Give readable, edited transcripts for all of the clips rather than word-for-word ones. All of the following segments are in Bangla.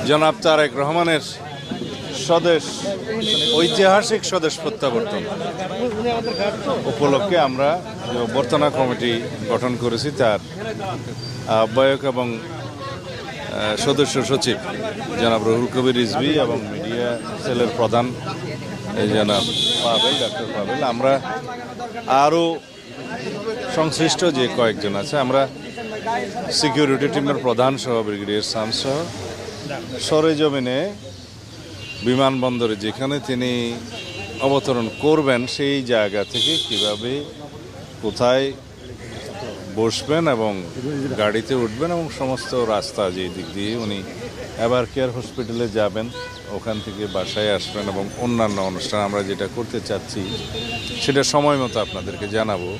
জনাব তারেক রহমানের স্বদেশ ঐতিহাসিক স্বদেশ প্রত্যাবর্তন উপলক্ষে আমরা যে অভ্যর্থনা কমিটি গঠন করেছি তার আহ্বায়ক এবং সদস্য সচিব জনাব রুহুল কবির রিজভী এবং মিডিয়া সেলের প্রধান জনাব পাবেল, ডক্টর পাবেল, আমরা আরও সংশ্লিষ্ট যে কয়েকজন আছে, আমরা সিকিউরিটি টিমের প্রধান সহ ব্রিগেডিয়ার সাম সহ সরেজমিনে বিমানবন্দরে যেখানে তিনি অবতরণ করবেন সেই জায়গা থেকে কিভাবে কোথায় বসবেন এবং গাড়িতে উঠবেন এবং সমস্ত রাস্তা যে দিক দিয়ে উনি এভার কেয়ার হসপিটালে যাবেন, ওখান থেকে বাসায় আসবেন এবং অন্যান্য অনুষ্ঠান আমরা যেটা করতে চাচ্ছি সেটা সময় মতো আপনাদেরকে জানাবো।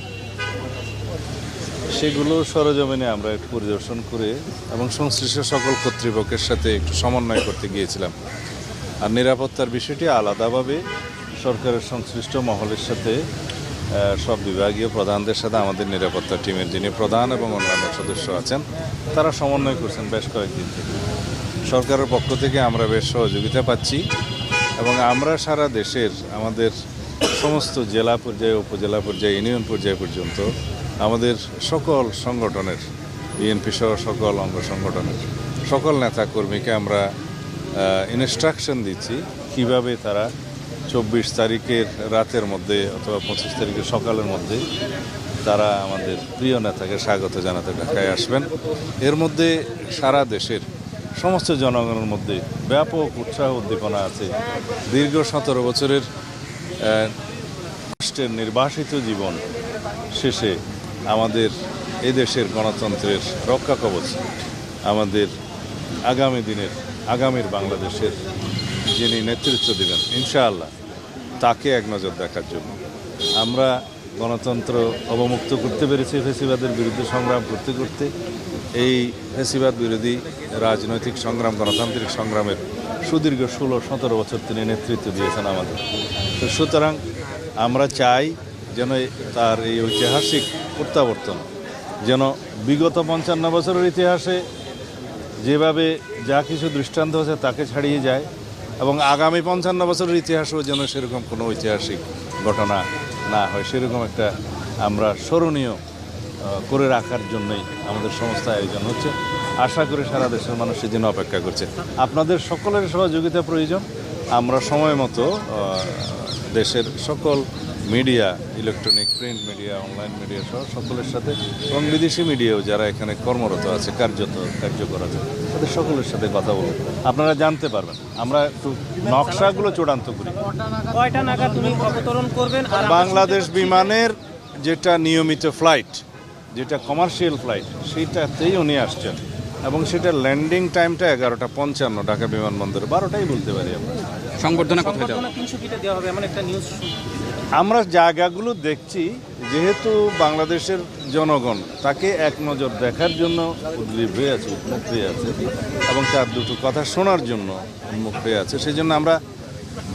সেগুলো সরেজমিনে আমরা একটু পরিদর্শন করে এবং সংশ্লিষ্ট সকল কর্তৃপক্ষের সাথে একটু সমন্বয় করতে গিয়েছিলাম। আর নিরাপত্তার বিষয়টি আলাদাভাবে সরকারের সংশ্লিষ্ট মহলের সাথে সব বিভাগীয় প্রধানদের সাথে আমাদের নিরাপত্তা টিমের যিনি প্রধান এবং অন্যান্য সদস্য আছেন তারা সমন্বয় করছেন বেশ কয়েকদিন থেকে। সরকারের পক্ষ থেকে আমরা বেশ সহযোগিতা পাচ্ছি এবং আমরা সারা দেশের আমাদের সমস্ত জেলা পর্যায়ে, উপজেলা পর্যায়ে, ইউনিয়ন পর্যায়ে পর্যন্ত আমাদের সকল সংগঠনের, বিএনপি সহ সকল অঙ্গ সংগঠনের সকল নেতা কর্মীকে আমরা ইনস্ট্রাকশন দিচ্ছি কিভাবে তারা 24 তারিখের রাতের মধ্যে অথবা 25 তারিখের সকালের মধ্যে তারা আমাদের প্রিয় নেতাকে স্বাগত জানাতে ঢাকায় আসবেন। এর মধ্যে সারা দেশের সমস্ত জনগণের মধ্যে ব্যাপক উৎসাহ উদ্দীপনা আছে। দীর্ঘ 17 বছরের রাষ্ট্রের নির্বাসিত জীবন শেষে আমাদের এদেশের গণতন্ত্রের রক্ষা কবচ, আমাদের আগামী দিনের আগামীর বাংলাদেশের যিনি নেতৃত্ব দেবেন ইনশাআল্লাহ তাকে এক নজর দেখার জন্য আমরা গণতন্ত্র অবমুক্ত করতে পেরেছি। ফ্যাসিবাদের বিরুদ্ধে সংগ্রাম করতে করতে এই ফ্যাসিবাদ বিরোধী রাজনৈতিক সংগ্রাম, গণতান্ত্রিক সংগ্রামের সুদীর্ঘ 16-17 বছর তিনি নেতৃত্ব দিয়েছেন আমাদের। তো সুতরাং আমরা চাই যেন তার এই ঐতিহাসিক প্রত্যাবর্তন যেন বিগত 55 বছরের ইতিহাসে যেভাবে যা কিছু দৃষ্টান্ত আছে তাকে ছাড়িয়ে যায় এবং আগামী 55 বছরের ইতিহাসেও যেন সেরকম কোনো ঐতিহাসিক ঘটনা না হয়, সেরকম একটা আমরা স্মরণীয় করে রাখার জন্যই আমাদের সমস্ত আয়োজন হচ্ছে। আশা করি সারা দেশের মানুষ সেদিন অপেক্ষা করছে। আপনাদের সকলের সহযোগিতা প্রয়োজন। আমরা সময় মতো দেশের সকল media, electronic, print media, online media সহ সকলের সাথে এবং বিদেশি মিডিয়াও যারা এখানে কর্মরত আছে, কার্যকর আছে, তাদের সকলের সাথে কথা বলবো। আপনারা জানতে পারবেন আমরা একটু নকশাগুলো চূড়ান্ত করি। কয়টা নাগাদ তুমি অবতরণ করবেন? আর বাংলাদেশ বিমানের যেটা নিয়মিত ফ্লাইট, যেটা কমার্শিয়াল ফ্লাইট, সেইটাতেই উনি আসছেন এবং সেটা ল্যান্ডিং টাইমটা 11:55 ঢাকা বিমানবন্দরে, 12টাই বলতে পারি আমরা। সংবর্ধনা কোথায় যাবে? 300 ফিটে দেওয়া হবে এমন একটা নিউজ। আমরা জায়গাগুলো দেখছি, যেহেতু বাংলাদেশের জনগণ তাকে এক নজর দেখার জন্য উদ্গ্রীব হয়ে আছে, উন্মুখ হয়ে আছে এবং তার দুটো কথা শোনার জন্য উন্মুখ হয়ে আছে, সেই জন্য আমরা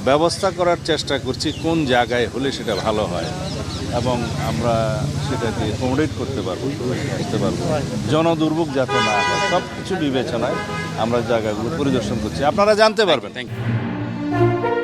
ব্যবস্থা করার চেষ্টা করছি কোন জায়গায় হলে সেটা ভালো হয় এবং আমরা সেটাকে অ্যাকোমোডেট করতে পারবো, জনদুর্ভোগ যাতে না হয় সব কিছু বিবেচনায় আমরা জায়গাগুলো পরিদর্শন করছি। আপনারা জানতে পারবেন। Thank you.